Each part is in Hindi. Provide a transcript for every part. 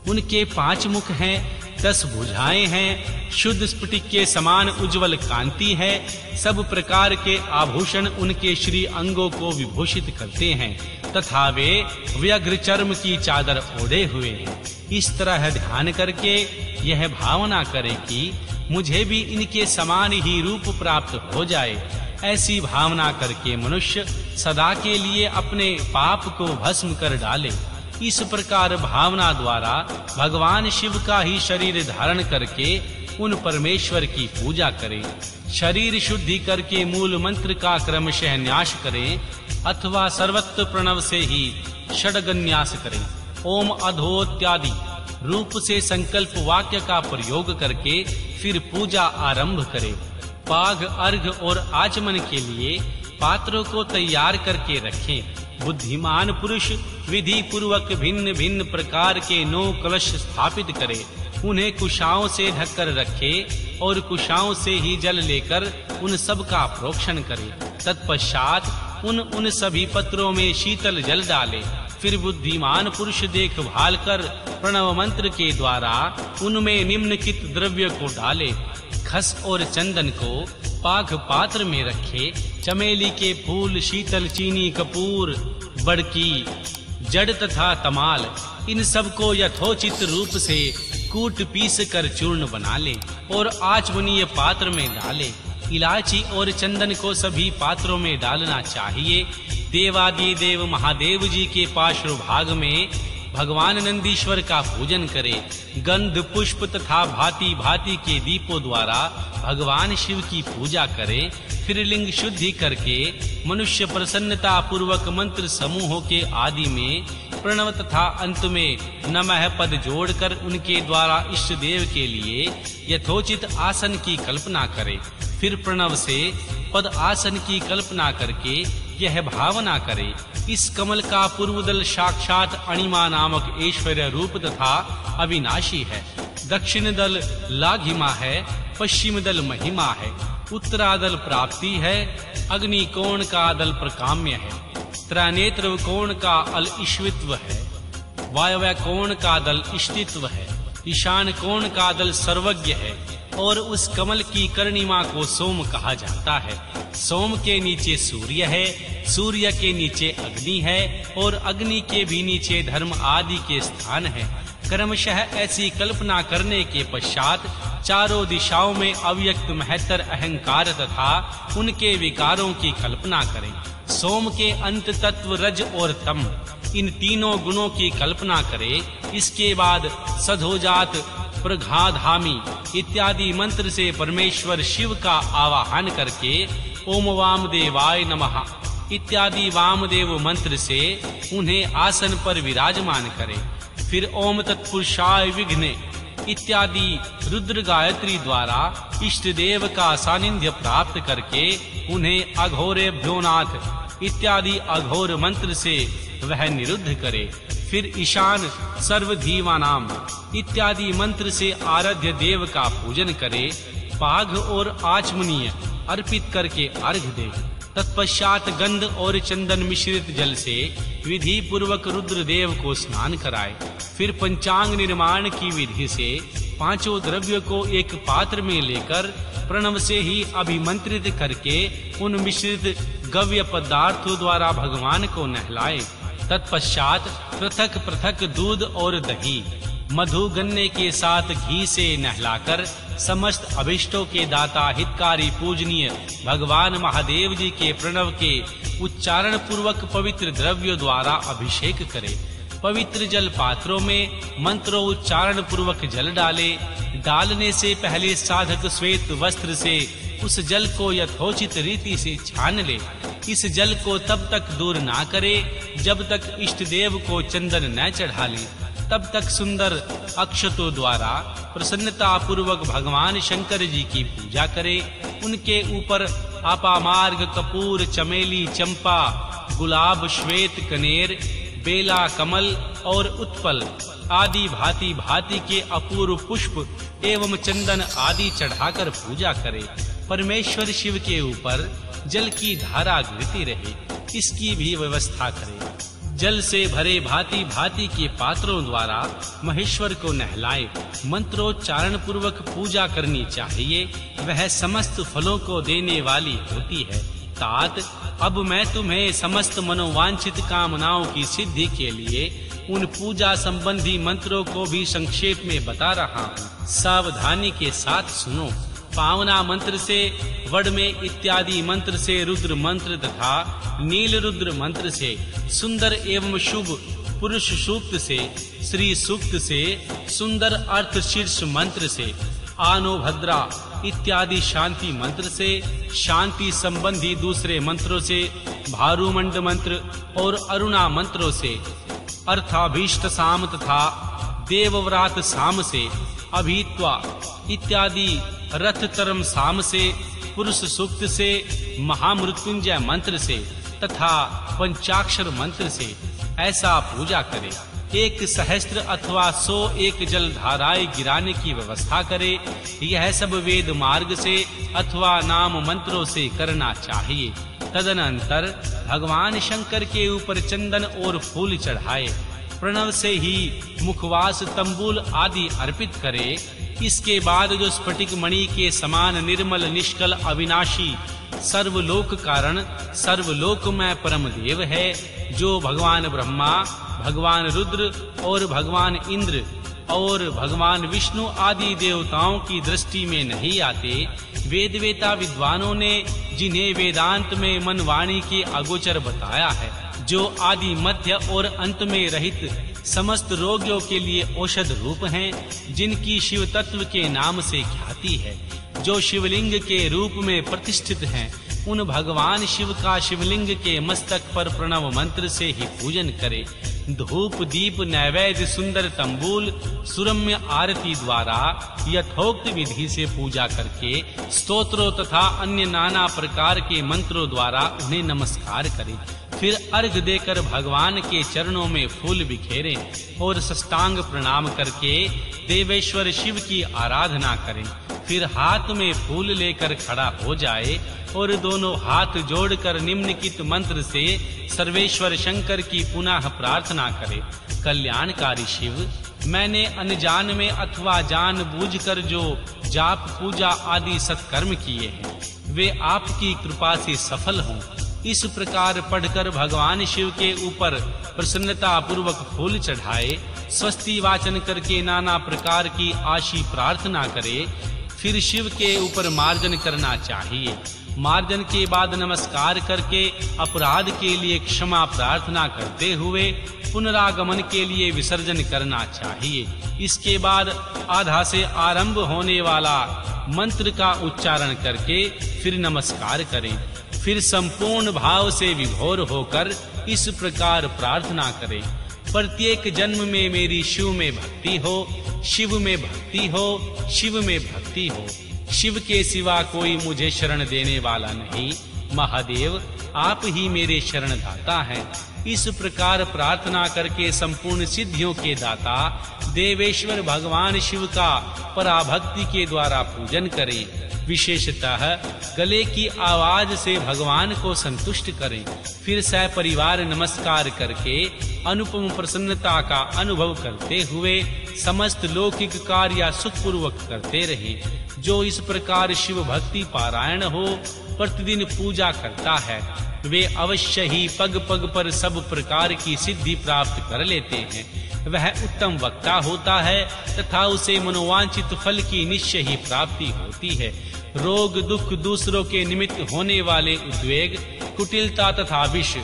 उनके 5 मुख हैं, 10 भुजाएं हैं, शुद्ध स्फटिक के समान उज्जवल कांति है। सब प्रकार के आभूषण उनके श्री अंगों को विभूषित करते हैं तथा वे व्याघ्र चर्म की चादर ओढ़े हुए हैं। इस तरह ध्यान करके यह भावना करे कि मुझे भी इनके समान ही रूप प्राप्त हो जाए। ऐसी भावना करके मनुष्य सदा के लिए अपने पाप को भस्म कर डाले। इस प्रकार भावना द्वारा भगवान शिव का ही शरीर धारण करके उन परमेश्वर की पूजा करें। शरीर शुद्धि करके मूल मंत्र का क्रमशः न्यास करें अथवा सर्वत्र प्रणव से ही षड्गन्यास करें। ओम अधोत्यादि रूप से संकल्प वाक्य का प्रयोग करके फिर पूजा आरंभ करें। पाघ, अर्घ और आचमन के लिए पात्रों को तैयार करके रखें। बुद्धिमान पुरुष विधि पूर्वक भिन्न भिन्न प्रकार के 9 कलश स्थापित करे, उन्हें कुशाओं से ढककर रखे और कुशाओं से ही जल लेकर उन सब का प्रोक्षण करे। तत्पश्चात उन सभी पत्रों में शीतल जल डाले। फिर बुद्धिमान पुरुष देखभाल कर प्रणव मंत्र के द्वारा उनमें निम्नलिखित द्रव्य को डाले। खस और चंदन को पाघ पात्र में रखे। चमेली के फूल, शीतल चीनी, कपूर, बड़की, जड़ तथा तमाल, इन सब को यथोचित रूप से कूट पीस कर चूर्ण बना ले और आचमनीय पात्र में डाले। इलायची और चंदन को सभी पात्रों में डालना चाहिए। देवादि देव महादेव जी के पार्श्वभाग में भगवान नंदीश्वर का पूजन करे। गंध, पुष्प तथा भांति भांति के दीपों द्वारा भगवान शिव की पूजा करे। फिर लिंग शुद्धि करके मनुष्य प्रसन्नता पूर्वक मंत्र समूहों के आदि में प्रणव तथा अंत में नमः पद जोड़कर उनके द्वारा इष्ट देव के लिए यथोचित आसन की कल्पना करे। फिर प्रणव से पद आसन की कल्पना करके यह भावना करे, इस कमल का पूर्वदल साक्षात अणिमा नामक ऐश्वर्य रूप तथा अविनाशी है। दक्षिण दल लाघिमा है, पश्चिम दल महिमा है, उत्तरादल प्राप्ति है, अग्नि कोण का दल प्रकाम्य है, त्रनेत्र कोण का अल ईश्वित्व है, वायव्य कोण का दल इष्टित्व है, ईशान कोण का दल सर्वज्ञ है और उस कमल की कर्णिमा को सोम कहा जाता है। सोम के नीचे सूर्य है, सूर्य के नीचे अग्नि है और अग्नि के भी नीचे धर्म आदि के स्थान है। क्रमशः ऐसी कल्पना करने के पश्चात चारों दिशाओं में अव्यक्त महत्तर अहंकार तथा उनके विकारों की कल्पना करें। सोम के अंत तत्व रज और तम, इन तीनों गुणों की कल्पना करें। इसके बाद सधोजात, प्रघाधामी इत्यादि मंत्र से परमेश्वर शिव का आवाहन करके ओम वामदेवाय नमः इत्यादि वामदेव मंत्र से उन्हें आसन पर विराजमान करें। फिर ओम तत्पुरुषाय विघ्ने इत्यादि रुद्र गायत्री द्वारा इष्ट देव का सानिध्य प्राप्त करके उन्हें अघोरेभ्यो नाथ इत्यादि अघोर मंत्र से वह निरुद्ध करे। फिर ईशान सर्वधीवानाम इत्यादि मंत्र से आराध्य देव का पूजन करे। पाघ और आचमनीय अर्पित करके अर्घ दे। तत्पश्चात गंध और चंदन मिश्रित जल से विधि पूर्वक रुद्र देव को स्नान कराए। फिर पंचांग निर्माण की विधि से 5 द्रव्य को एक पात्र में लेकर प्रणव से ही अभिमंत्रित करके उन मिश्रित गव्य पदार्थों द्वारा भगवान को नहलाए। तत्पश्चात पृथक पृथक दूध और दही, मधु, गन्ने के साथ घी से नहलाकर समस्त अभिष्टों के दाता हितकारी पूजनीय भगवान महादेव जी के प्रणव के उच्चारण पूर्वक पवित्र द्रव्यों द्वारा अभिषेक करे। पवित्र जल पात्रों में मंत्रों उच्चारण पूर्वक जल डाले। डालने से पहले साधक श्वेत वस्त्र से उस जल को यथोचित रीति से छान ले। इस जल को तब तक दूर ना करे जब तक इष्ट देव को चंदन न चढ़ा ले। तब तक सुंदर अक्षतों द्वारा प्रसन्नता पूर्वक भगवान शंकर जी की पूजा करे। उनके ऊपर अपामार्ग, कपूर, चमेली, चंपा, गुलाब, श्वेत, कनेर, बेला, कमल और उत्पल आदि भांति भांति के अपूर्व पुष्प एवं चंदन आदि चढ़ाकर पूजा करे। परमेश्वर शिव के ऊपर जल की धारा गिरती रहे, इसकी भी व्यवस्था करे। जल से भरे भांति भांति के पात्रों द्वारा महेश्वर को नहलाए मंत्रोच्चारण पूर्वक पूजा करनी चाहिए। वह समस्त फलों को देने वाली होती है। तात, अब मैं तुम्हें समस्त मनोवांछित कामनाओं की सिद्धि के लिए उन पूजा संबंधी मंत्रों को भी संक्षेप में बता रहा हूँ। सावधानी के साथ सुनो। पावना मंत्र से, वडमे इत्यादि मंत्र से, रुद्र मंत्र तथा नील रुद्र मंत्र से, सुंदर एवं शुभ पुरुष सूक्त से, श्री सूक्त से, सुंदर अर्थ शीर्ष मंत्र से, आनोभद्रा इत्यादि शांति मंत्र से, शांति संबंधी दूसरे मंत्रों से, भारुमंड मंत्र और अरुणा मंत्रों से, अर्थाभीष्ट साम तथा देवव्रात साम से, अभीत्वा इत्यादि रथ तरम साम से, पुरुष सूक्त से, महामृत्युंजय मंत्र से तथा पंचाक्षर मंत्र से ऐसा पूजा करे। 1 सहस्त्र अथवा 101 जल धाराएं गिराने की व्यवस्था करे। यह सब वेद मार्ग से अथवा नाम मंत्रों से करना चाहिए। तदनंतर भगवान शंकर के ऊपर चंदन और फूल चढ़ाए। प्रणव से ही मुखवास, तंबूल आदि अर्पित करे। इसके बाद जो स्फटिक मणि के समान निर्मल, निष्कल, अविनाशी, सर्वलोक कारण, सर्वलोकमय परम देव है, जो भगवान ब्रह्मा, भगवान रुद्र और भगवान इंद्र और भगवान विष्णु आदि देवताओं की दृष्टि में नहीं आते, वेदवेता विद्वानों ने जिन्हें वेदांत में मन वाणी के अगोचर बताया है, जो आदि मध्य और अंत में रहित समस्त रोगियों के लिए औषध रूप हैं, जिनकी शिव तत्व के नाम से ख्याति है, जो शिवलिंग के रूप में प्रतिष्ठित हैं, उन भगवान शिव का शिवलिंग के मस्तक पर प्रणव मंत्र से ही पूजन करे। धूप, दीप, नैवेद्य, सुंदर तंबूल, सुरम्य आरती द्वारा यथोक्त विधि से पूजा करके स्तोत्रों तथा अन्य नाना प्रकार के मंत्रों द्वारा उन्हें नमस्कार करें। फिर अर्घ देकर भगवान के चरणों में फूल बिखेरें और साष्टांग प्रणाम करके देवेश्वर शिव की आराधना करें। फिर हाथ में फूल लेकर खड़ा हो जाए और दोनों हाथ जोड़कर निम्नलिखित मंत्र से सर्वेश्वर शंकर की पुनः प्रार्थना करे। कल्याणकारी शिव, मैंने अनजान में अथवा जानबूझकर जो जाप, पूजा आदि सत्कर्म किए हैं, वे आपकी कृपा से सफल हों। इस प्रकार पढ़कर भगवान शिव के ऊपर प्रसन्नता पूर्वक फूल चढ़ाए, स्वस्ति वाचन करके नाना प्रकार की आशी प्रार्थना करे। फिर शिव के ऊपर मार्जन करना चाहिए। मार्जन के बाद नमस्कार करके अपराध के लिए क्षमा प्रार्थना करते हुए पुनरागमन के लिए विसर्जन करना चाहिए। इसके बाद आधा से आरंभ होने वाला मंत्र का उच्चारण करके फिर नमस्कार करें। फिर संपूर्ण भाव से विभोर होकर इस प्रकार प्रार्थना करें, प्रत्येक जन्म में मेरी शिव में भक्ति हो, शिव में भक्ति हो, शिव में भक्ति हो। शिव के सिवा कोई मुझे शरण देने वाला नहीं। महादेव, आप ही मेरे शरण दाता हैं। इस प्रकार प्रार्थना करके संपूर्ण सिद्धियों के दाता देवेश्वर भगवान शिव का पराभक्ति के द्वारा पूजन करें। विशेषतः गले की आवाज से भगवान को संतुष्ट करें। फिर सपरिवार नमस्कार करके अनुपम प्रसन्नता का अनुभव करते हुए समस्त लौकिक कार्य सुखपूर्वक करते रहें। जो इस प्रकार शिव भक्ति पारायण हो, प्रतिदिन पूजा करता है, वे अवश्य ही पग पग पर सब प्रकार की सिद्धि प्राप्त कर लेते हैं। वह उत्तम वक्ता होता है तथा उसे मनोवांछित फल की निश्चय ही प्राप्ति होती है। रोग दुख, दूसरों के निमित्त होने वाले उद्वेग, कुटिलता तथा विष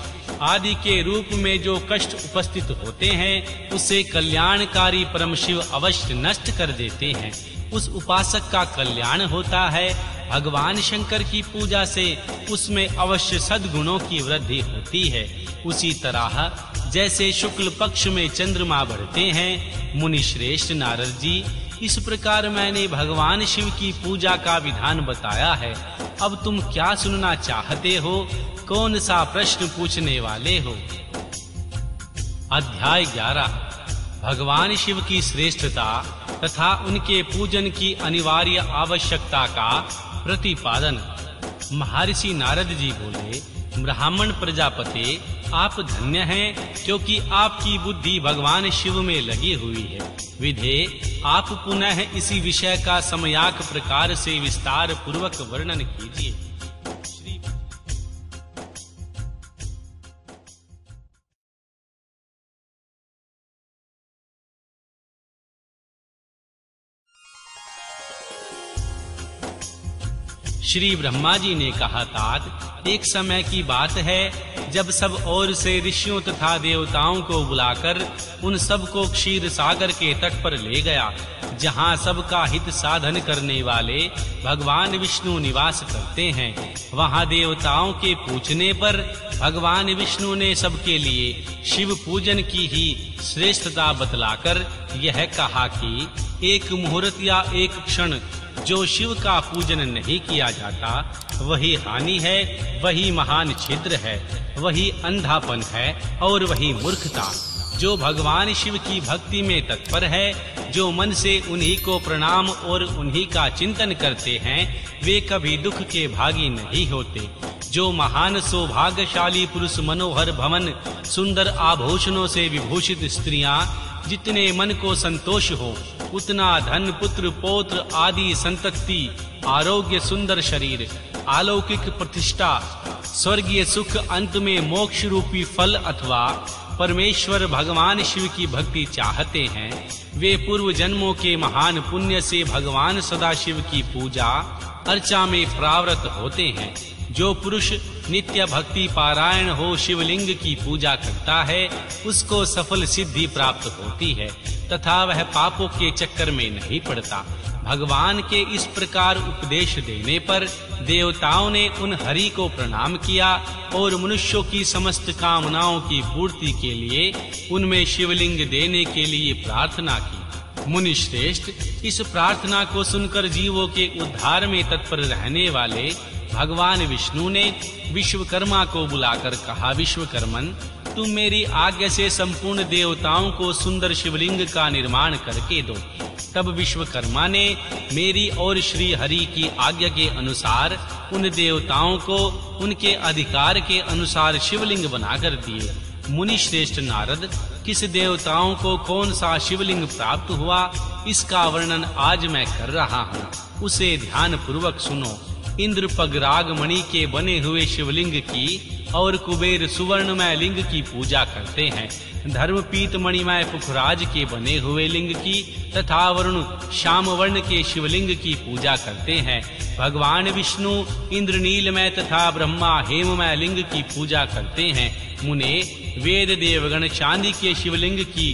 आदि के रूप में जो कष्ट उपस्थित होते हैं, उसे कल्याणकारी परम शिव अवश्य नष्ट कर देते हैं। उस उपासक का कल्याण होता है। भगवान शंकर की पूजा से उसमें अवश्य सद्गुणों की वृद्धि होती है। उसी तरह जैसे शुक्ल पक्ष में चंद्रमा बढ़ते हैं, मुनि श्रेष्ठ नारद जी, इस प्रकार मैंने भगवान शिव की पूजा का विधान बताया है। अब तुम क्या सुनना चाहते हो? कौन सा प्रश्न पूछने वाले हो? अध्याय 11 भगवान शिव की श्रेष्ठता तथा उनके पूजन की अनिवार्य आवश्यकता का प्रतिपादन। महर्षि नारद जी बोले, ब्राह्मण प्रजापति, आप धन्य हैं, क्योंकि आपकी बुद्धि भगवान शिव में लगी हुई है। विधे, आप पुनः इसी विषय का सम्यक प्रकार से विस्तार पूर्वक वर्णन कीजिए। श्री ब्रह्मा जी ने कहा, तात, एक समय की बात है जब सब ओर से ऋषियों तथा देवताओं को बुलाकर उन सब को क्षीर सागर के तट पर ले गया, जहाँ सबका हित साधन करने वाले भगवान विष्णु निवास करते हैं। वहाँ देवताओं के पूछने पर भगवान विष्णु ने सबके लिए शिव पूजन की ही श्रेष्ठता बतलाकर यह कहा कि एक मुहूर्त या एक क्षण जो शिव का पूजन नहीं किया जाता, वही हानि है, वही महान छिद्र है, वही अंधापन है और वही मूर्खता। जो भगवान शिव की भक्ति में तत्पर है, जो मन से उन्हीं को प्रणाम और उन्हीं का चिंतन करते हैं, वे कभी दुख के भागी नहीं होते। जो महान सौभाग्यशाली पुरुष मनोहर भवन सुंदर आभूषणों से विभूषित स्त्रियां, जितने मन को संतोष हो उतना धन पुत्र पौत्र आदि संतति, आरोग्य सुंदर शरीर, अलौकिक प्रतिष्ठा, स्वर्गीय सुख, अंत में मोक्ष रूपी फल अथवा परमेश्वर भगवान शिव की भक्ति चाहते हैं, वे पूर्व जन्मों के महान पुण्य से भगवान सदाशिव की पूजा अर्चा में प्रावृत होते हैं। जो पुरुष नित्य भक्ति पारायण हो शिवलिंग की पूजा करता है, उसको सफल सिद्धि प्राप्त होती है तथा वह पापों के चक्कर में नहीं पड़ता। भगवान के इस प्रकार उपदेश देने पर देवताओं ने उन हरि को प्रणाम किया और मनुष्यों की समस्त कामनाओं की पूर्ति के लिए उनमें शिवलिंग देने के लिए प्रार्थना की। मुनि श्रेष्ठ, इस प्रार्थना को सुनकर जीवों के उद्धार में तत्पर रहने वाले भगवान विष्णु ने विश्वकर्मा को बुलाकर कहा, विश्वकर्मन, तुम मेरी आज्ञा से संपूर्ण देवताओं को सुंदर शिवलिंग का निर्माण करके दो। तब विश्वकर्मा ने मेरी और श्री हरि की आज्ञा के अनुसार उन देवताओं को उनके अधिकार के अनुसार शिवलिंग बनाकर दिए। मुनि श्रेष्ठ नारद, किस देवताओं को कौन सा शिवलिंग प्राप्त हुआ, इसका वर्णन आज मैं कर रहा हूँ, उसे ध्यान पूर्वक सुनो। इंद्र पगराग मणि के बने हुए शिवलिंग की और कुबेर सुवर्णमय लिंग की पूजा करते हैं। धर्मपीत मणिमय पुखराज के बने हुए लिंग की तथा वरुण श्याम वर्ण के शिवलिंग की पूजा करते हैं। भगवान विष्णु इंद्रनीलमय तथा ब्रह्मा हेममय लिंग की पूजा करते हैं। मुने, वेद देवगण चांदी के शिवलिंग की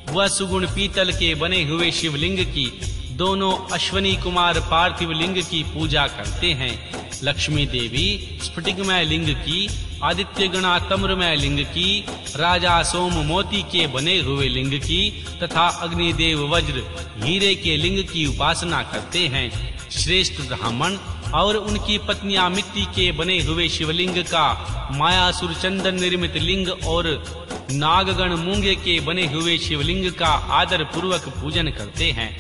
व सुगुण पीतल के बने हुए शिवलिंग की, दोनों अश्वनी कुमार पार्थिव लिंग की पूजा करते हैं। लक्ष्मी देवी स्फटिकमय लिंग की, आदित्य गणा तम्रमय लिंग की, राजा सोम मोती के बने हुए लिंग की तथा अग्निदेव वज्र हीरे के लिंग की उपासना करते हैं। श्रेष्ठ ब्राह्मण और उनकी पत्नियां मिट्टी के बने हुए शिवलिंग का, मायासुर चंदन निर्मित लिंग और नागगण मूंगे के बने हुए शिवलिंग का आदर पूर्वक पूजन करते हैं।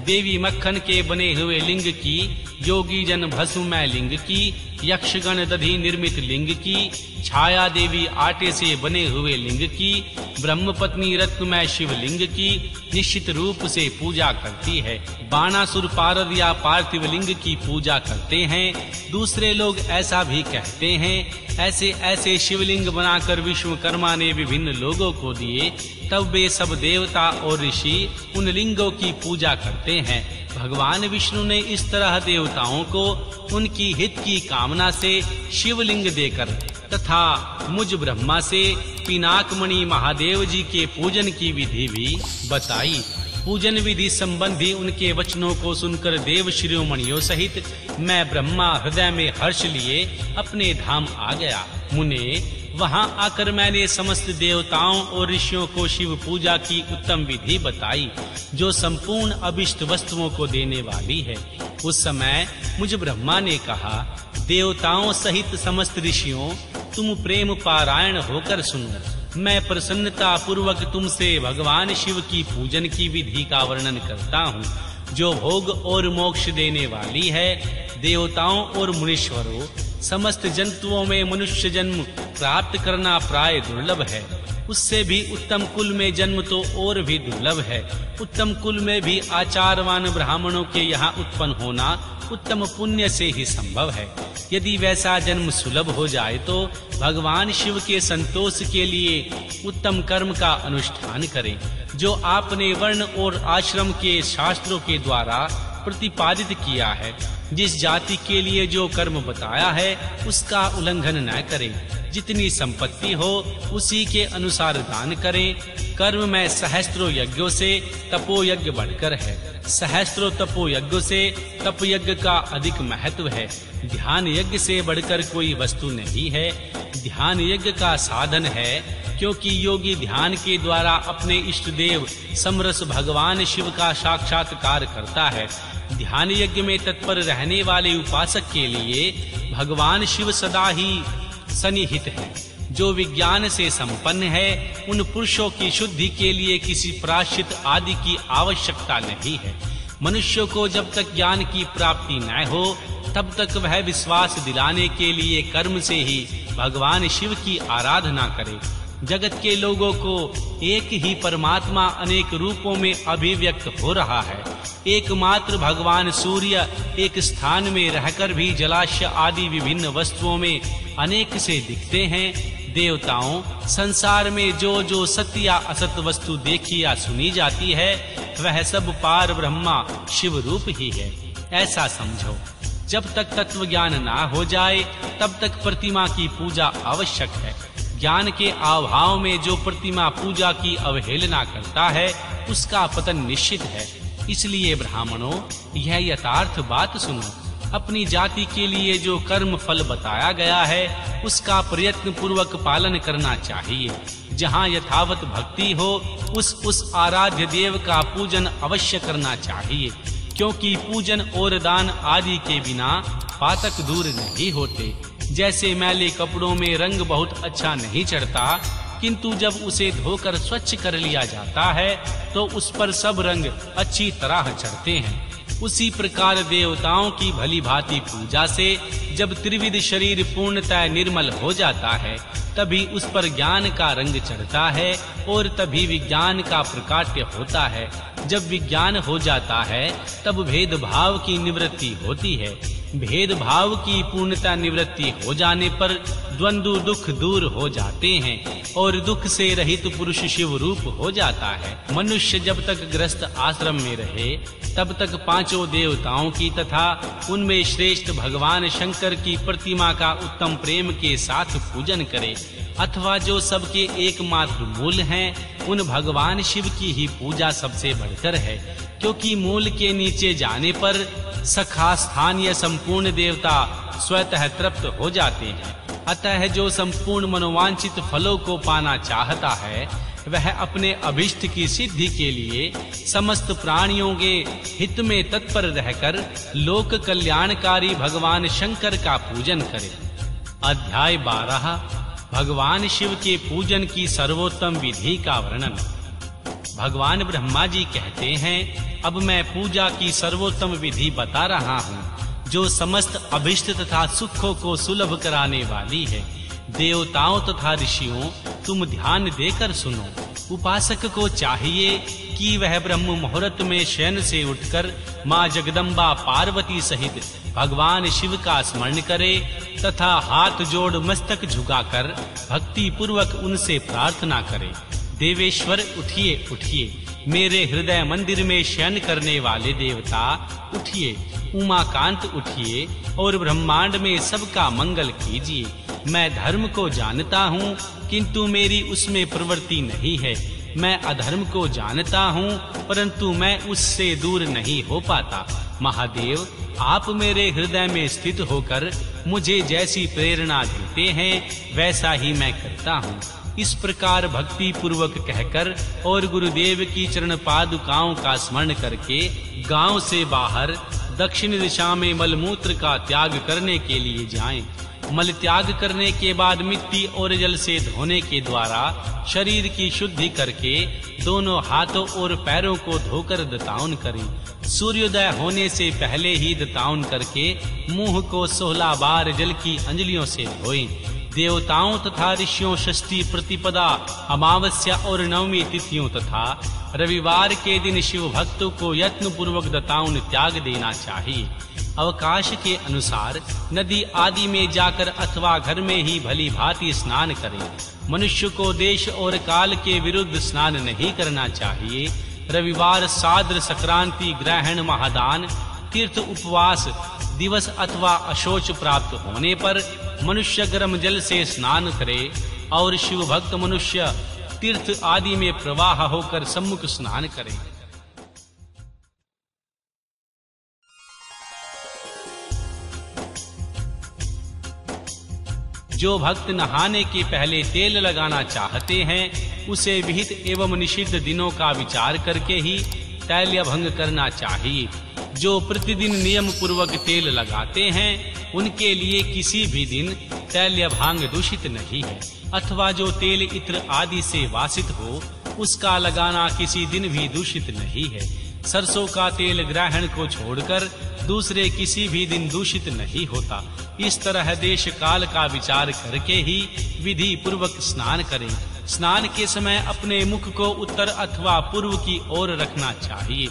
देवी मक्खन के बने हुए लिंग की, योगी जन भस्ममय लिंग की, यक्षगण दधि निर्मित लिंग की, छाया देवी आटे से बने हुए लिंग की, ब्रह्मपत्नी रत्नमय शिवलिंग की निश्चित रूप से पूजा करती है। बाणासुर पारद या पार्थिव लिंग की पूजा करते हैं। दूसरे लोग ऐसा भी कहते हैं, ऐसे ऐसे शिवलिंग बनाकर विश्वकर्मा ने विभिन्न लोगों को दिए, तब वे सब देवता और ऋषि उन लिंगों की पूजा करते हैं। भगवान विष्णु ने इस तरह देवताओं को उनकी हित की कामना से शिवलिंग देकर तथा मुझ ब्रह्मा से पिनाकमणि महादेव जी के पूजन की विधि भी बताई। पूजन विधि संबंधी उनके वचनों को सुनकर देव शिरोमणियों सहित मैं ब्रह्मा हृदय में हर्ष लिए अपने धाम आ गया। मुने, वहां आकर मैंने समस्त देवताओं और ऋषियों को शिव पूजा की उत्तम विधि बताई, जो संपूर्ण अभिष्ट वस्तुओं को देने वाली है। उस समय मुझ ब्रह्मा ने कहा, देवताओं सहित समस्त ऋषियों, तुम प्रेम पारायण होकर सुनो। मैं प्रसन्नता पूर्वक तुमसे भगवान शिव की पूजन की विधि का वर्णन करता हूँ, जो भोग और मोक्ष देने वाली है। देवताओं और मुनीश्वरों, समस्त जंतुओं में मनुष्य जन्म प्राप्त करना प्राय दुर्लभ है। उससे भी उत्तम कुल में जन्म तो और भी दुर्लभ है। उत्तम कुल में भी आचारवान ब्राह्मणों के यहाँ उत्पन्न होना उत्तम पुण्य से ही संभव है। यदि वैसा जन्म सुलभ हो जाए तो भगवान शिव के संतोष के लिए उत्तम कर्म का अनुष्ठान करें, जो आपने वर्ण और आश्रम के शास्त्रों के द्वारा प्रतिपादित किया है। जिस जाति के लिए जो कर्म बताया है उसका उल्लंघन न करें। जितनी संपत्ति हो उसी के अनुसार दान करें। कर्म में सहस्त्रों यज्ञों से तपो यज्ञ बढ़कर है। सहस्त्रों तपो यज्ञों से तप यज्ञ का अधिक महत्व है। ध्यान यज्ञ से बढ़कर कोई वस्तु नहीं है। ध्यान यज्ञ का साधन है, क्योंकि योगी ध्यान के द्वारा अपने इष्ट देव समरस भगवान शिव का साक्षात्कार करता है। ध्यान यज्ञ में तत्पर रहने वाले उपासक के लिए भगवान शिव सदा ही सन्निहित है। जो विज्ञान से संपन्न है उन पुरुषों की शुद्धि के लिए किसी प्रायश्चित आदि की आवश्यकता नहीं है। मनुष्य को जब तक ज्ञान की प्राप्ति न हो तब तक वह विश्वास दिलाने के लिए कर्म से ही भगवान शिव की आराधना करे। जगत के लोगों को एक ही परमात्मा अनेक रूपों में अभिव्यक्त हो रहा है। एकमात्र भगवान सूर्य एक स्थान में रहकर भी जलाशय आदि विभिन्न वस्तुओं में अनेक से दिखते हैं। देवताओं, संसार में जो जो सत्य या असत वस्तु देखी या सुनी जाती है वह सब पार ब्रह्मा शिव रूप ही है, ऐसा समझो। जब तक तत्व ज्ञान ना हो जाए तब तक प्रतिमा की पूजा आवश्यक है। ज्ञान के अभाव में जो प्रतिमा पूजा की अवहेलना करता है उसका पतन निश्चित है। इसलिए ब्राह्मणों, यह यथार्थ बात सुनो। अपनी जाति के लिए जो कर्म फल बताया गया है उसका प्रयत्न पूर्वक पालन करना चाहिए। जहाँ यथावत भक्ति हो उस आराध्य देव का पूजन अवश्य करना चाहिए, क्योंकि पूजन और दान आदि के बिना पातक दूर नहीं होते। जैसे मैले कपड़ों में रंग बहुत अच्छा नहीं चढ़ता, किंतु जब उसे धोकर स्वच्छ कर लिया जाता है तो उस पर सब रंग अच्छी तरह चढ़ते हैं। उसी प्रकार देवताओं की भली भांति पूजा से जब त्रिविध शरीर पूर्णतः निर्मल हो जाता है तभी उस पर ज्ञान का रंग चढ़ता है और तभी विज्ञान का प्रकाट्य होता है। जब विज्ञान हो जाता है तब भेदभाव की निवृत्ति होती है। भेदभाव की पूर्णता निवृत्ति हो जाने पर द्वंद्व दुख दूर हो जाते हैं और दुख से रहित पुरुष शिव रूप हो जाता है। मनुष्य जब तक गृहस्थ आश्रम में रहे तब तक पांचों देवताओं की तथा उनमें श्रेष्ठ भगवान शंकर की प्रतिमा का उत्तम प्रेम के साथ पूजन करे, अथवा जो सबके एकमात्र मूल हैं उन भगवान शिव की ही पूजा सबसे बढ़कर है, क्योंकि मूल के नीचे जाने पर सखा स्थानीय संपूर्ण देवता स्वतः तृप्त हो जाते हैं। अतः जो संपूर्ण मनोवांछित फलों को पाना चाहता है वह अपने अभिष्ट की सिद्धि के लिए समस्त प्राणियों के हित में तत्पर रहकर लोक कल्याणकारी भगवान शंकर का पूजन करे। अध्याय 12 भगवान शिव के पूजन की सर्वोत्तम विधि का वर्णन। भगवान ब्रह्मा जी कहते हैं, अब मैं पूजा की सर्वोत्तम विधि बता रहा हूँ जो समस्त अभिष्ट तथा सुखों को सुलभ कराने वाली है। देवताओं तथा ऋषियों, तुम ध्यान देकर सुनो। उपासक को चाहिए कि वह ब्रह्म मुहूर्त में शयन से उठकर माँ जगदम्बा पार्वती सहित भगवान शिव का स्मरण करे तथा हाथ जोड़ मस्तक झुकाकर भक्ति पूर्वक उनसे प्रार्थना करे। देवेश्वर उठिए उठिए, मेरे हृदय मंदिर में शयन करने वाले देवता उठिए। उमाकांत उठिए और ब्रह्मांड में सबका मंगल कीजिए। मैं धर्म को जानता हूँ किंतु मेरी उसमें प्रवृत्ति नहीं है। मैं अधर्म को जानता हूँ परंतु मैं उससे दूर नहीं हो पाता। महादेव, आप मेरे हृदय में स्थित होकर मुझे जैसी प्रेरणा देते हैं वैसा ही मैं करता हूँ। इस प्रकार भक्ति पूर्वक कहकर और गुरुदेव की चरण पादुकाओं का स्मरण करके गांव से बाहर दक्षिण दिशा में मलमूत्र का त्याग करने के लिए जाएं। मल त्याग करने के बाद मिट्टी और जल से धोने के द्वारा शरीर की शुद्धि करके दोनों हाथों और पैरों को धोकर दताउन करें। सूर्योदय होने से पहले ही दताउन करके मुंह को 16 बार जल की अंजलियों से धोएं। देवताओं तथा ऋषियों षष्ठी प्रतिपदा, अमावस्या और नवमी तिथियों तथा रविवार के दिन शिव भक्तों को यत्न पूर्वक दताउन त्याग देना चाहिए। अवकाश के अनुसार नदी आदि में जाकर अथवा घर में ही भली भांति स्नान करें। मनुष्य को देश और काल के विरुद्ध स्नान नहीं करना चाहिए। रविवार, साद्र, संक्रांति, ग्रहण, महादान, तीर्थ, उपवास दिवस अथवा अशौच प्राप्त होने पर मनुष्य गर्म जल से स्नान करे और शिव भक्त मनुष्य तीर्थ आदि में प्रवाह होकर सम्मुख स्नान करे। जो भक्त नहाने के पहले तेल लगाना चाहते हैं उसे विहित एवं निषिद्ध दिनों का विचार करके ही तैल्य भंग करना चाहिए। जो प्रतिदिन नियम पूर्वक तेल लगाते हैं उनके लिए किसी भी दिन तैल्य भांग दूषित नहीं है, अथवा जो तेल इत्र आदि से वासित हो उसका लगाना किसी दिन भी दूषित नहीं है। सरसों का तेल ग्रहण को छोड़कर दूसरे किसी भी दिन दूषित नहीं होता। इस तरह देश काल का विचार करके ही विधि पूर्वक स्नान करें। स्नान के समय अपने मुख को उत्तर अथवा पूर्व की ओर रखना चाहिए।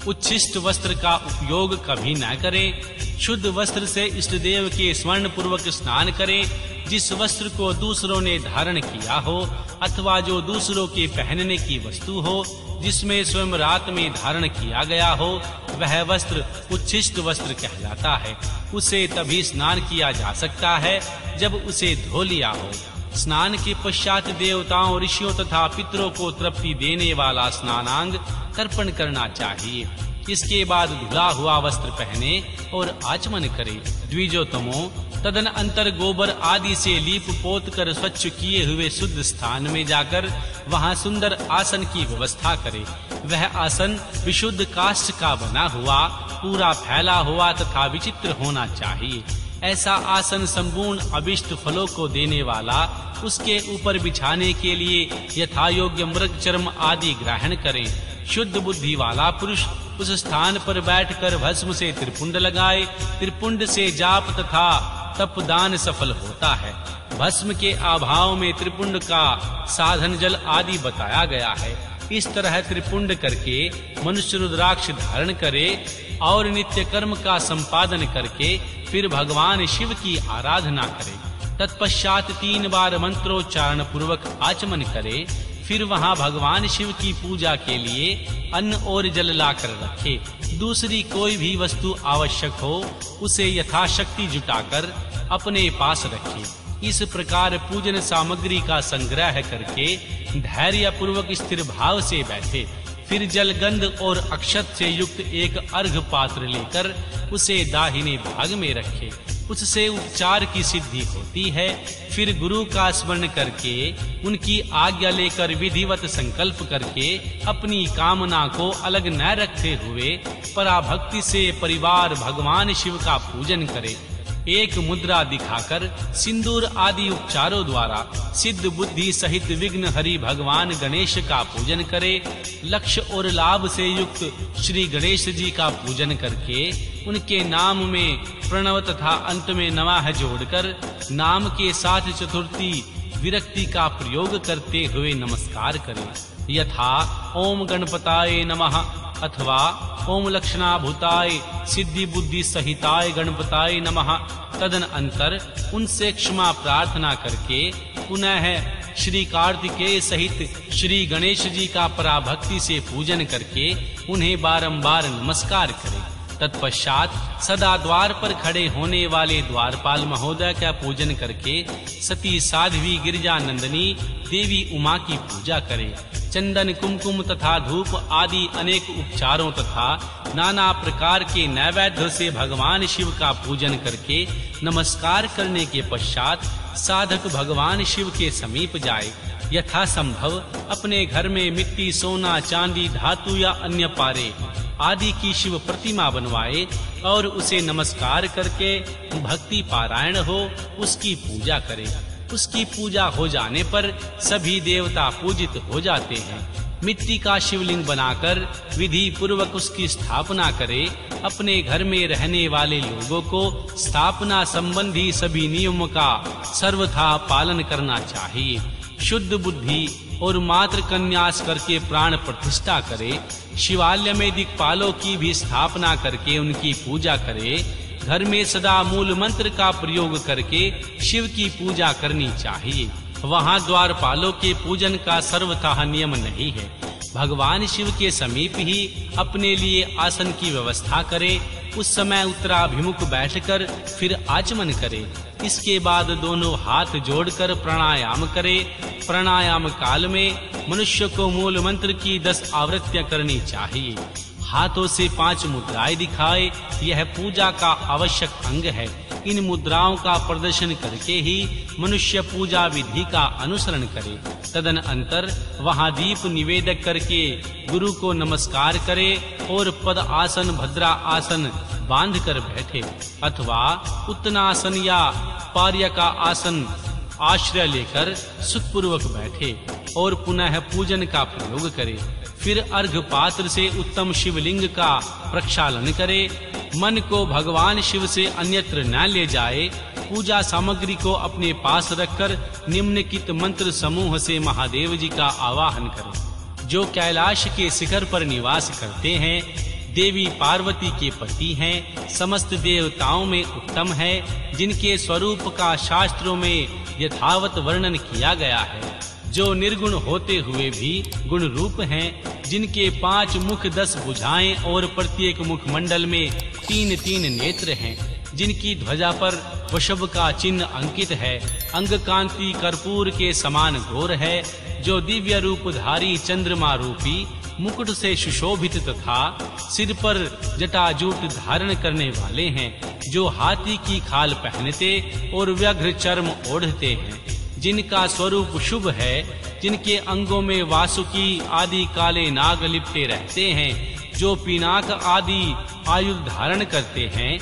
उच्छिष्ट वस्त्र का उपयोग कभी न करें। शुद्ध वस्त्र से इष्ट देव के स्मरण पूर्वक स्नान करें। जिस वस्त्र को दूसरों ने धारण किया हो अथवा जो दूसरों के पहनने की वस्तु हो, जिसमें स्वयं रात में धारण किया गया हो, वह वस्त्र उच्छिष्ट वस्त्र कहलाता है। उसे तभी स्नान किया जा सकता है जब उसे धो लिया हो। स्नान के पश्चात देवताओं, ऋषियों तथा पितरों को तृप्ति देने वाला स्नानांग तर्पण करना चाहिए। इसके बाद धुला हुआ वस्त्र पहने और आचमन करे। द्विजोतमो, तदन अंतर गोबर आदि से लीप पोत कर स्वच्छ किए हुए शुद्ध स्थान में जाकर वहां सुंदर आसन की व्यवस्था करे। वह आसन विशुद्ध काष्ठ का बना हुआ, पूरा फैला हुआ तथा विचित्र होना चाहिए। ऐसा आसन संपूर्ण अभिष्ट फलों को देने वाला, उसके ऊपर बिछाने के लिए यथायोग्य मृग चर्म आदि ग्रहण करें। शुद्ध बुद्धि वाला पुरुष उस स्थान पर बैठकर भस्म से त्रिपुंड लगाए। त्रिपुंड से जाप तथा तपदान सफल होता है। भस्म के अभाव में त्रिपुंड का साधन जल आदि बताया गया है। इस तरह त्रिपुंड करके मनुष्य रुद्राक्ष धारण करे और नित्य कर्म का संपादन करके फिर भगवान शिव की आराधना करे। तत्पश्चात 3 बार मंत्रोच्चारण पूर्वक आचमन करे। फिर वहां भगवान शिव की पूजा के लिए अन्न और जल लाकर रखे। दूसरी कोई भी वस्तु आवश्यक हो उसे यथाशक्ति जुटाकर अपने पास रखे। इस प्रकार पूजन सामग्री का संग्रह करके धैर्य पूर्वक स्थिर भाव से बैठे। फिर जल, गंध और अक्षत से युक्त एक अर्घ पात्र लेकर उसे दाहिने भाग में रखे। उससे उपचार की सिद्धि होती है। फिर गुरु का स्मरण करके उनकी आज्ञा लेकर विधिवत संकल्प करके अपनी कामना को अलग न रखते हुए पराभक्ति से परिवार भगवान शिव का पूजन करे। एक मुद्रा दिखाकर सिंदूर आदि उपचारों द्वारा सिद्ध बुद्धि सहित विघ्न हरि भगवान गणेश का पूजन करे। लक्ष्य और लाभ से युक्त श्री गणेश जी का पूजन करके उनके नाम में प्रणव तथा अंत में नमः जोड़कर नाम के साथ चतुर्थी विरक्ति का प्रयोग करते हुए नमस्कार करें। यथा ओम गणपताय नमः अथवा ओम लक्षणाभूताय सिद्धि बुद्धि सहिताय गणपताय नमः। तदन अंतर उनसे क्षमा प्रार्थना करके पुनः श्री कार्तिकेय सहित श्री गणेश जी का पराभक्ति से पूजन करके उन्हें बारंबार नमस्कार करें। तत्पश्चात सदा द्वार पर खड़े होने वाले द्वारपाल महोदय का पूजन करके सती साध्वी गिरिजा नंदिनी देवी उमा की पूजा करें। चंदन, कुमकुम तथा धूप आदि अनेक उपचारों तथा नाना प्रकार के नैवेद्य से भगवान शिव का पूजन करके नमस्कार करने के पश्चात साधक भगवान शिव के समीप जाए। यथा संभव अपने घर में मिट्टी, सोना, चांदी, धातु या अन्य पारे आदि की शिव प्रतिमा बनवाए और उसे नमस्कार करके भक्ति पारायण हो उसकी पूजा करे। उसकी पूजा हो जाने पर सभी देवता पूजित हो जाते हैं। मिट्टी का शिवलिंग बनाकर विधि पूर्वक उसकी स्थापना करे। अपने घर में रहने वाले लोगों को स्थापना संबंधी सभी नियमों का सर्वथा पालन करना चाहिए। शुद्ध बुद्धि और मातृ कन्यास करके प्राण प्रतिष्ठा करे। शिवालय में दिक्पालों की भी स्थापना करके उनकी पूजा करे। घर में सदा मूल मंत्र का प्रयोग करके शिव की पूजा करनी चाहिए। वहां द्वारपालों के पूजन का सर्वथा नियम नहीं है। भगवान शिव के समीप ही अपने लिए आसन की व्यवस्था करे। उस समय उत्तराभिमुख बैठकर फिर आचमन करे। इसके बाद दोनों हाथ जोड़कर प्राणायाम करे। प्राणायाम काल में मनुष्य को मूल मंत्र की 10 आवृत्तियां करनी चाहिए। हाथों से 5 मुद्राएं दिखाए, यह पूजा का आवश्यक अंग है। इन मुद्राओं का प्रदर्शन करके ही मनुष्य पूजा विधि का अनुसरण करे। तदनंतर वहां दीप निवेदक करके गुरु को नमस्कार करे और पद आसन भद्रा आसन बांध कर बैठे अथवा उत्तनासन या पार्य का आसन आश्रय लेकर सुखपूर्वक बैठे और पुनः पूजन का प्रयोग करे। फिर अर्घ्य पात्र से उत्तम शिवलिंग का प्रक्षालन करे। मन को भगवान शिव से अन्यत्र न ले जाए। पूजा सामग्री को अपने पास रखकर निम्नलिखित मंत्र समूह से महादेव जी का आवाहन करें। जो कैलाश के शिखर पर निवास करते हैं, देवी पार्वती के पति हैं, समस्त देवताओं में उत्तम है, जिनके स्वरूप का शास्त्रों में यथावत वर्णन किया गया है, जो निर्गुण होते हुए भी गुण रूप हैं, जिनके 5 मुख 10 भुजाएं और प्रत्येक मुख मंडल में 3-3 नेत्र हैं, जिनकी ध्वजा पर वृषभ का चिन्ह अंकित है, अंग कांति कर्पूर के समान घोर है, जो दिव्य रूपधारी चंद्रमा रूपी मुकुट से सुशोभित तथा सिर पर जटाजूट धारण करने वाले हैं, जो हाथी की खाल पहनते और व्याघ्र चर्म ओढ़ते हैं, जिनका स्वरूप शुभ है, जिनके अंगों में वासुकी आदि काले नाग लिपटे रहते हैं, जो पिनाक आदि आयुध धारण करते हैं,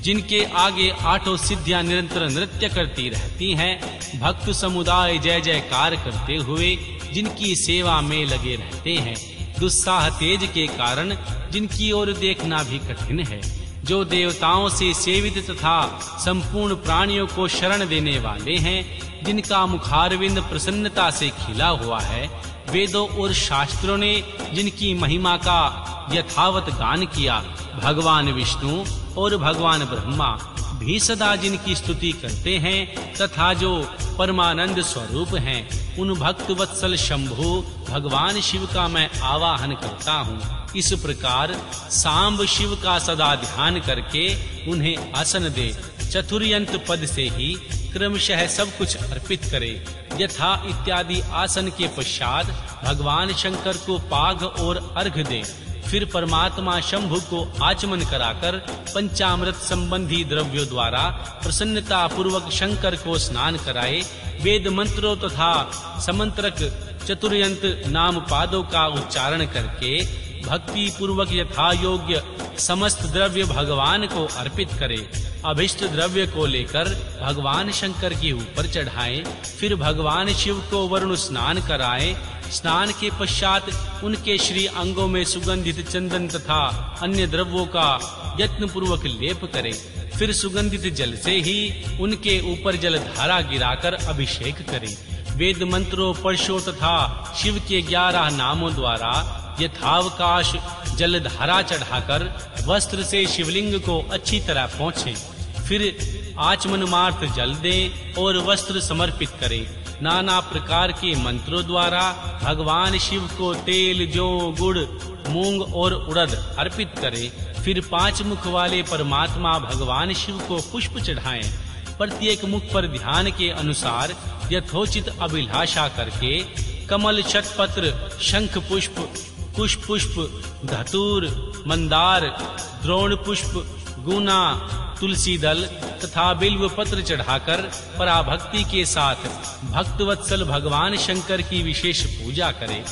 जिनके आगे 8 सिद्धियां निरंतर नृत्य करती रहती हैं, भक्त समुदाय जय जयकार करते हुए जिनकी सेवा में लगे रहते हैं, दुस्साह तेज के कारण जिनकी ओर देखना भी कठिन है, जो देवताओं से सेवित तथा संपूर्ण प्राणियों को शरण देने वाले हैं, जिनका मुखारविंद प्रसन्नता से खिला हुआ है, वेदों और शास्त्रों ने जिनकी महिमा का यथावत गान किया, भगवान विष्णु और भगवान ब्रह्मा भी सदा जिनकी स्तुति करते हैं तथा जो परमानंद स्वरूप हैं, उन भक्त वत्सल शंभु भगवान शिव का मैं आवाहन करता हूँ। इस प्रकार सांब शिव का सदा ध्यान करके उन्हें आसन दे। चतुर्यंत पद से ही क्रमशः सब कुछ अर्पित करे। यथा इत्यादि आसन के पश्चात भगवान शंकर को पाघ और अर्घ दे। फिर परमात्मा शंभु को आचमन कराकर पंचामृत संबंधी द्रव्यों द्वारा प्रसन्नता पूर्वक शंकर को स्नान कराए। वेद मंत्रों तथा समंत्रक चतुर्यंत नाम पादों का उच्चारण करके भक्ति पूर्वक यथा योग्य समस्त द्रव्य भगवान को अर्पित करे। अभिष्ट द्रव्य को लेकर भगवान शंकर के ऊपर चढ़ाएं। फिर भगवान शिव को वरुण स्नान कराएं। स्नान के पश्चात उनके श्री अंगों में सुगंधित चंदन तथा अन्य द्रव्यों का यत्न पूर्वक लेप करें। फिर सुगंधित जल से ही उनके ऊपर जल धारा गिराकर अभिषेक करें। वेद मंत्रों परशों तथा शिव के 11 नामों द्वारा यथावकाश जल धारा चढ़ाकर वस्त्र से शिवलिंग को अच्छी तरह पोंछें। फिर आचमन मार्थ जल दें और वस्त्र समर्पित करें। नाना प्रकार के मंत्रों द्वारा भगवान शिव को तेल, जौ, गुड़, मूंग और उड़द अर्पित करें। फिर 5 मुख वाले परमात्मा भगवान शिव को पुष्प चढ़ाएं। प्रत्येक मुख पर ध्यान के अनुसार यथोचित अभिलाषा करके कमल, शतपत्र, शंख पुष्प, कुश पुष्प, धतूर, मंदार, द्रोण पुष्प, गुना, तुलसी दल तथा बिल्व पत्र चढ़ाकर पराभक्ति के साथ भक्तवत्सल भगवान शंकर की विशेष पूजा करें।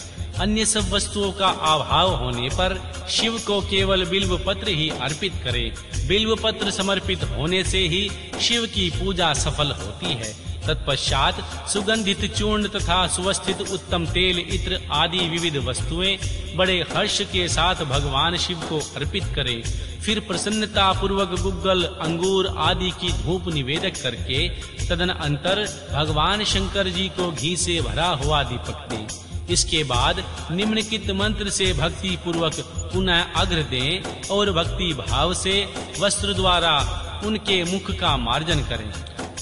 अन्य सब वस्तुओं का अभाव होने पर शिव को केवल बिल्व पत्र ही अर्पित करें। बिल्व पत्र समर्पित होने से ही शिव की पूजा सफल होती है। तत्पश्चात सुगंधित चूर्ण तथा सुवस्थित उत्तम तेल, इत्र आदि विविध वस्तुएं बड़े हर्ष के साथ भगवान शिव को अर्पित करें। फिर प्रसन्नता पूर्वक गुग्गल, अंगूर आदि की धूप निवेदक करके तदनंतर भगवान शंकर जी को घी से भरा हुआ दीपक दें। इसके बाद निम्नलिखित मंत्र से भक्ति पूर्वक पुनः अर्घ्य दें और भक्ति भाव से वस्त्र द्वारा उनके मुख का मार्जन करें।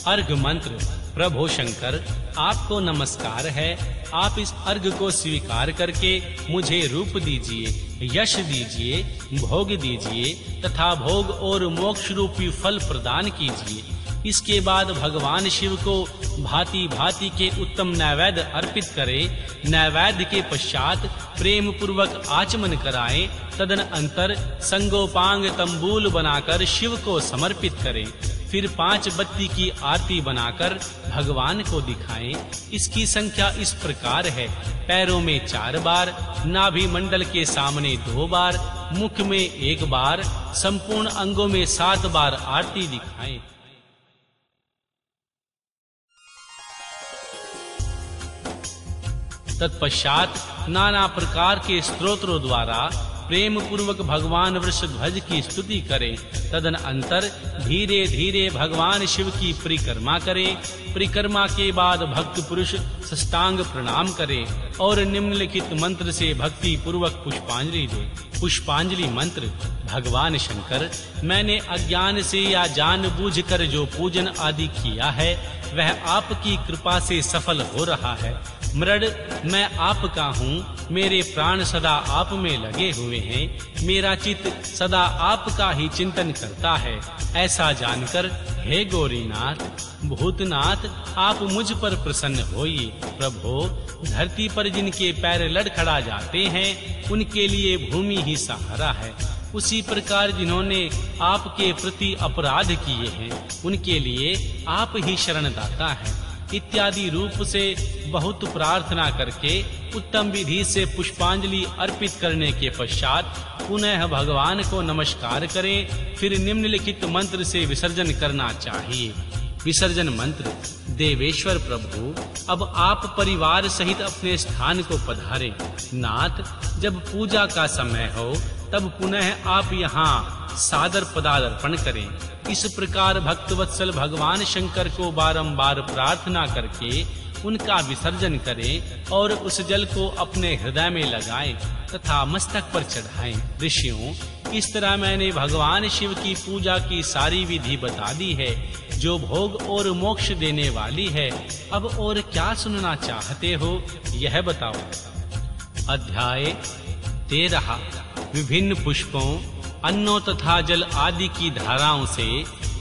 अर्घ्य मंत्र। प्रभो शंकर, आपको नमस्कार है। आप इस अर्घ्य को स्वीकार करके मुझे रूप दीजिए, यश दीजिए, भोग दीजिए तथा भोग और मोक्ष रूपी फल प्रदान कीजिए। इसके बाद भगवान शिव को भांति भांति के उत्तम नैवेद्य अर्पित करें। नैवेद्य के पश्चात प्रेम पूर्वक आचमन कराएं। तदनंतर संगोपांग तंबूल बनाकर शिव को समर्पित करें। फिर 5 बत्ती की आरती बनाकर भगवान को दिखाएं। इसकी संख्या इस प्रकार है: पैरों में 4 बार, नाभि मंडल के सामने 2 बार, मुख में 1 बार, संपूर्ण अंगों में 7 बार आरती दिखाएं। तत्पश्चात नाना प्रकार के स्तोत्रों द्वारा प्रेम पूर्वक भगवान वृषध्वज की स्तुति करें। तदनंतर धीरे धीरे भगवान शिव की परिक्रमा करें। परिक्रमा के बाद भक्त पुरुष साष्टांग प्रणाम करें और निम्नलिखित मंत्र से भक्ति पूर्वक पुष्पांजलि दें। पुष्पांजलि मंत्र। भगवान शंकर, मैंने अज्ञान से या जानबूझकर जो पूजन आदि किया है वह आपकी कृपा से सफल हो रहा है। मृड, मैं आपका हूँ। मेरे प्राण सदा आप में लगे हुए हैं। मेरा चित्त सदा आपका ही चिंतन करता है। ऐसा जानकर हे गौरीनाथ, भूतनाथ, आप मुझ पर प्रसन्न होइए। प्रभो, धरती पर जिनके पैर लड़खड़ा जाते हैं उनके लिए भूमि ही सहारा है। उसी प्रकार जिन्होंने आपके प्रति अपराध किए हैं उनके लिए आप ही शरणदाता हैं। इत्यादि रूप से बहुत प्रार्थना करके उत्तम विधि से पुष्पांजलि अर्पित करने के पश्चात पुनः भगवान को नमस्कार करें। फिर निम्नलिखित मंत्र से विसर्जन करना चाहिए। विसर्जन मंत्र। देवेश्वर प्रभु, अब आप परिवार सहित अपने स्थान को पधारें। नाथ, जब पूजा का समय हो तब पुनः आप यहाँ सादर पदार्पण करें। इस प्रकार भक्तवत्सल भगवान शंकर को बारंबार प्रार्थना करके उनका विसर्जन करें और उस जल को अपने हृदय में लगाएं तथा मस्तक पर चढ़ाएं। ऋषियों, इस तरह मैंने भगवान शिव की पूजा की सारी विधि बता दी है जो भोग और मोक्ष देने वाली है। अब और क्या सुनना चाहते हो यह बताओ। अध्याय 13। विभिन्न पुष्पों, अन्नों तथा जल आदि की धाराओं से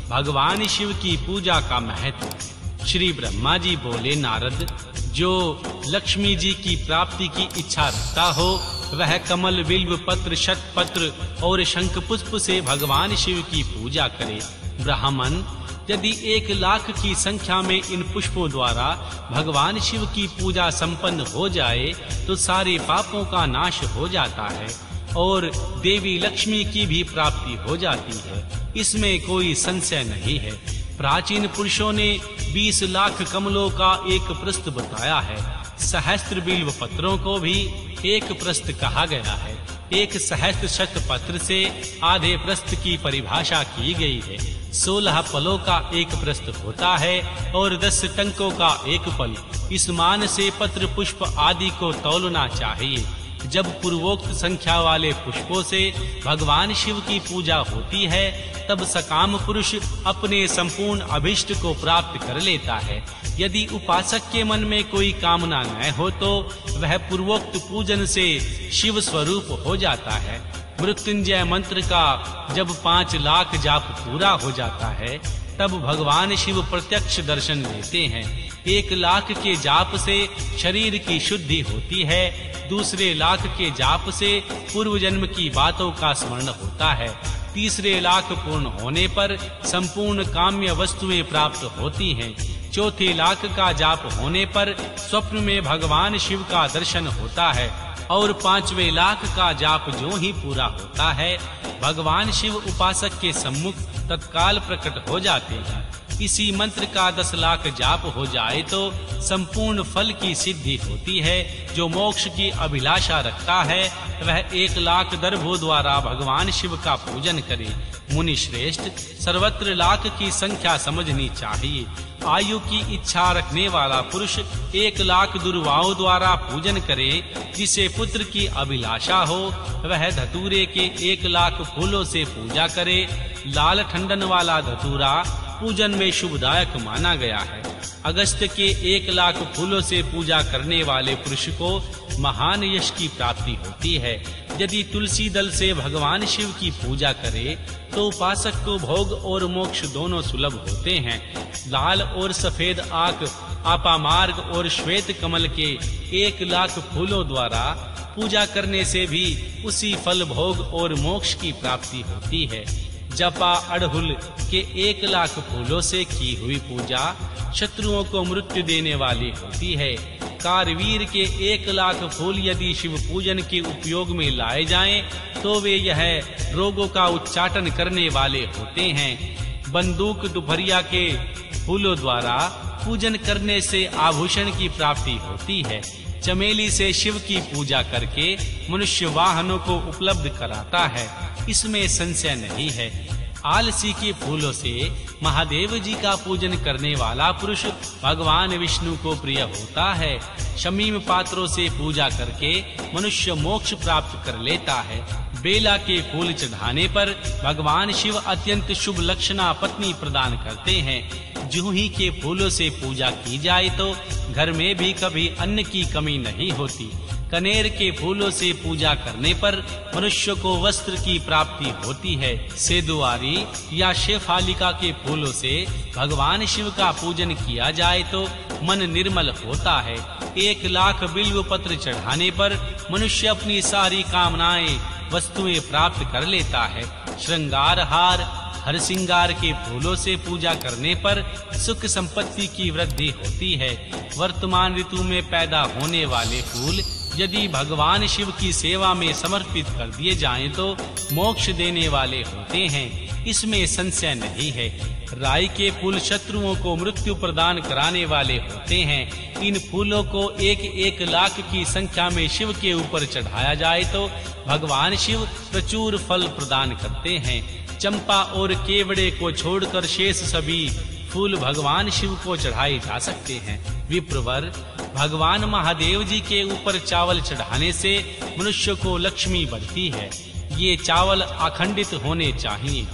भगवान शिव की पूजा का महत्व। श्री ब्रह्मा जी बोले, नारद, जो लक्ष्मी जी की प्राप्ति की इच्छा रखता हो वह कमल, बिल्व पत्र, शतपत्र और शंख पुष्प से भगवान शिव की पूजा करे। ब्राह्मण, यदि 1,00,000 की संख्या में इन पुष्पों द्वारा भगवान शिव की पूजा संपन्न हो जाए तो सारे पापों का नाश हो जाता है और देवी लक्ष्मी की भी प्राप्ति हो जाती है। इसमें कोई संशय नहीं है। प्राचीन पुरुषों ने 20,00,000 कमलों का एक प्रस्थ बताया है। सहस्त्र बिल्व पत्रों को भी एक प्रस्थ कहा गया है। 1 सहस्त्र शतपत्र से आधे प्रस्थ की परिभाषा की गई है। 16 पलों का एक प्रस्थ होता है और 10 टंकों का एक पल। इस मान से पत्र पुष्प आदि को तौलना चाहिए। जब पूर्वोक्त संख्या वाले पुष्पों से भगवान शिव की पूजा होती है तब सकाम पुरुष अपने संपूर्ण अभिष्ट को प्राप्त कर लेता है। यदि उपासक के मन में कोई कामना न हो तो वह पूर्वोक्त पूजन से शिव स्वरूप हो जाता है। मृत्युंजय मंत्र का जब 5,00,000 जाप पूरा हो जाता है तब भगवान शिव प्रत्यक्ष दर्शन देते हैं। 1,00,000 के जाप से शरीर की शुद्धि होती है। दूसरे लाख के जाप से पूर्व जन्म की बातों का स्मरण होता है। तीसरे लाख पूर्ण होने पर संपूर्ण काम्य वस्तुएं प्राप्त होती हैं। चौथे लाख का जाप होने पर स्वप्न में भगवान शिव का दर्शन होता है। और 5वें लाख का जाप जो ही पूरा होता है, भगवान शिव उपासक के सम्मुख तत्काल प्रकट हो जाते हैं। इसी मंत्र का 10 लाख जाप हो जाए तो संपूर्ण फल की सिद्धि होती है। जो मोक्ष की अभिलाषा रखता है वह 1 लाख दर्भों द्वारा भगवान शिव का पूजन करे। मुनि श्रेष्ठ, सर्वत्र लाख की संख्या समझनी चाहिए। आयु की इच्छा रखने वाला पुरुष 1 लाख दुर्वाओं द्वारा पूजन करे। जिसे पुत्र की अभिलाषा हो वह धतूरे के 1 लाख फूलों से पूजा करे। लाल ठंडन वाला धतूरा पूजन में शुभदायक माना गया है। अगस्त्य के 1 लाख फूलों से पूजा करने वाले पुरुष को महान यश की प्राप्ति होती है। यदि तुलसी दल से भगवान शिव की पूजा करे तो उपासक को भोग और मोक्ष दोनों सुलभ होते हैं। लाल और सफेद आंख, आपामार्ग और श्वेत कमल के 1 लाख फूलों द्वारा पूजा करने से भी उसी फल, भोग और मोक्ष की प्राप्ति होती है। जपा अड़हुल के 1 लाख फूलों से की हुई पूजा शत्रुओं को मृत्यु देने वाली होती है। कारवीर के 1 लाख फूल यदि शिव पूजन के उपयोग में लाए जाएं तो वे यह रोगों का उच्चाटन करने वाले होते हैं। बंदूक दुपहरिया के फूलों द्वारा पूजन करने से आभूषण की प्राप्ति होती है। चमेली से शिव की पूजा करके मनुष्य वाहनों को उपलब्ध कराता है, इसमें संशय नहीं है। आलसी के फूलों से महादेव जी का पूजन करने वाला पुरुष भगवान विष्णु को प्रिय होता है। शमीम पात्रों से पूजा करके मनुष्य मोक्ष प्राप्त कर लेता है। बेला के फूल चढ़ाने पर भगवान शिव अत्यंत शुभ लक्षणा पत्नी प्रदान करते हैं। जूही के फूलों से पूजा की जाए तो घर में भी कभी अन्न की कमी नहीं होती। कनेर के फूलों से पूजा करने पर मनुष्य को वस्त्र की प्राप्ति होती है। सेदुआरी या शेफालिका के फूलों से भगवान शिव का पूजन किया जाए तो मन निर्मल होता है। 1 लाख बिल्व पत्र चढ़ाने पर मनुष्य अपनी सारी कामनाएं वस्तुएं प्राप्त कर लेता है। श्रृंगार हार, हर सिंगार के फूलों से पूजा करने पर सुख संपत्ति की वृद्धि होती है। वर्तमान ऋतु में पैदा होने वाले फूल यदि भगवान शिव की सेवा में समर्पित कर दिए जाएं तो मोक्ष देने वाले होते हैं, इसमें संशय नहीं है। राई के फूल शत्रुओं को मृत्यु प्रदान कराने वाले होते हैं। इन फूलों को 1 लाख की संख्या में शिव के ऊपर चढ़ाया जाए तो भगवान शिव प्रचुर फल प्रदान करते हैं। चंपा और केवड़े को छोड़कर शेष सभी फूल भगवान शिव को चढ़ाए जा सकते हैं। विप्रवर, भगवान महादेव जी के ऊपर चावल चढ़ाने से मनुष्य को लक्ष्मी बढ़ती है। ये चावल अखंडित होने चाहिए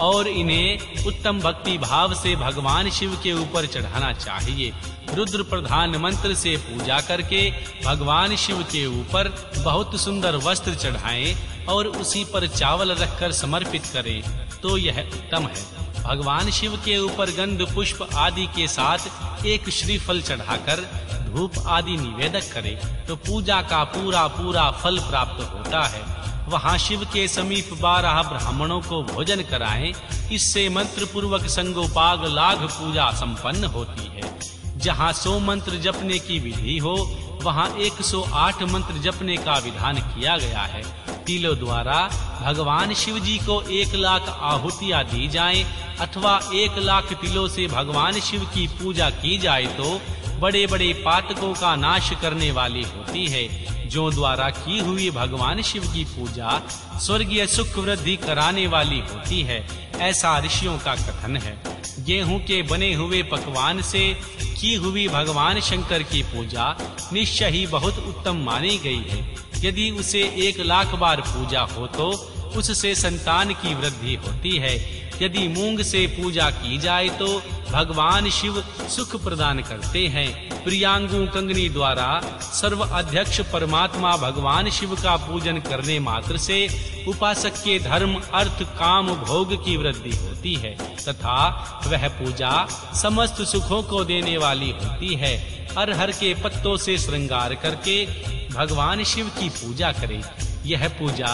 और इन्हें उत्तम भक्ति भाव से भगवान शिव के ऊपर चढ़ाना चाहिए। रुद्र प्रधान मंत्र से पूजा करके भगवान शिव के ऊपर बहुत सुंदर वस्त्र चढ़ाएं और उसी पर चावल रखकर समर्पित करें तो यह उत्तम है। भगवान शिव के ऊपर गंध पुष्प आदि के साथ 1 श्रीफल चढ़ाकर धूप आदि निवेदक करें तो पूजा का पूरा फल प्राप्त होता है। वहां शिव के समीप 12 ब्राह्मणों को भोजन कराएं, इससे मंत्र पूर्वक संगोपाग लाघ पूजा संपन्न होती है। जहां 100 मंत्र जपने की विधि हो वहां 108 मंत्र जपने का विधान किया गया है। तिलों द्वारा भगवान शिव जी को 1 लाख आहुतियां दी जाएं अथवा 1 लाख तिलों से भगवान शिव की पूजा की जाए तो बड़े बड़े पातकों का नाश करने वाली होती है। जो द्वारा की हुई भगवान शिव की पूजा स्वर्गीय सुख वृद्धि कराने वाली होती है, ऐसा ऋषियों का कथन है। गेहूं के बने हुए पकवान से की हुई भगवान शंकर की पूजा निश्चय ही बहुत उत्तम मानी गई है। यदि उसे 1 लाख बार पूजा हो तो उससे संतान की वृद्धि होती है। यदि मूंग से पूजा की जाए तो भगवान शिव सुख प्रदान करते हैं। प्रियांगु कंगनी द्वारा सर्व अध्यक्ष परमात्मा भगवान शिव का पूजन करने मात्र से उपासक के धर्म, अर्थ, काम, भोग की वृद्धि होती है तथा वह पूजा समस्त सुखों को देने वाली होती है। अरहर के पत्तों से श्रृंगार करके भगवान शिव की पूजा करें। यह पूजा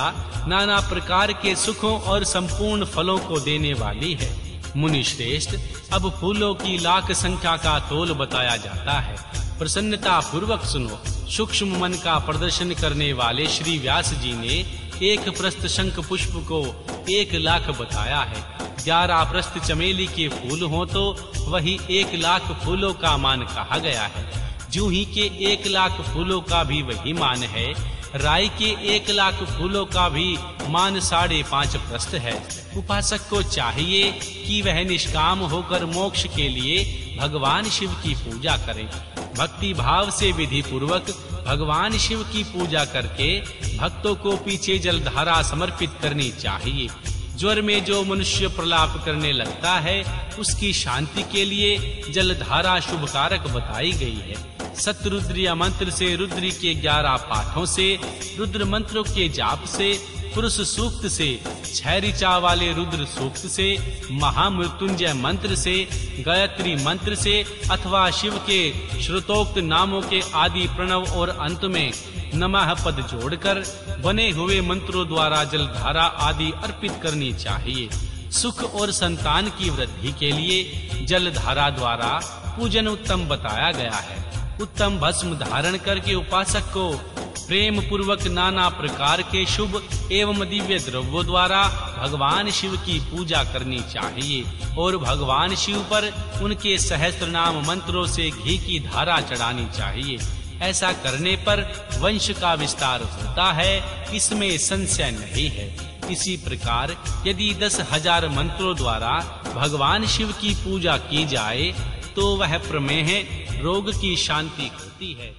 नाना प्रकार के सुखों और संपूर्ण फलों को देने वाली है। मुनि श्रेष्ठ, अब फूलों की लाख संख्या का तोल बताया जाता है। प्रसन्नता पूर्वक सुनो। सूक्ष्म मन का प्रदर्शन करने वाले श्री व्यास जी ने एक प्रस्थ शंख पुष्प को 1,00,000 बताया है। 11 प्रस्थ चमेली के फूल हो तो वही 1,00,000 फूलों का मान कहा गया है। जूही के 1,00,000 फूलों का भी वही मान है। राई के 1,00,000 फूलों का भी मान 5.5 प्रस्थ है। उपासक को चाहिए कि वह निष्काम होकर मोक्ष के लिए भगवान शिव की पूजा करे। भक्ति भाव से विधि पूर्वक भगवान शिव की पूजा करके भक्तों को पीछे जलधारा समर्पित करनी चाहिए। ज्वर में जो मनुष्य प्रलाप करने लगता है उसकी शांति के लिए जलधारा शुभकारक बताई गई है। सतरुद्रीय मंत्र से रुद्री के 11 पाठों से, रुद्र मंत्रों के जाप से, पुरुष सूक्त से, 6 ऋचा वाले रुद्र सूक्त से, महामृत्युंजय मंत्र से, गायत्री मंत्र से अथवा शिव के श्रुतोक्त नामों के आदि प्रणव और अंत में नमः पद जोड़कर बने हुए मंत्रों द्वारा जलधारा आदि अर्पित करनी चाहिए। सुख और संतान की वृद्धि के लिए जलधारा द्वारा पूजन उत्तम बताया गया है। उत्तम भस्म धारण करके उपासक को प्रेम पूर्वक नाना प्रकार के शुभ एवं दिव्य द्रव्यों द्वारा भगवान शिव की पूजा करनी चाहिए और भगवान शिव पर उनके सहस्त्र नाम मंत्रों से घी की धारा चढ़ानी चाहिए। ऐसा करने पर वंश का विस्तार होता है, इसमें संशय नहीं है। इसी प्रकार यदि 10,000 मंत्रों द्वारा भगवान शिव की पूजा की जाए तो वह प्रमेह रोग की शांति होती है।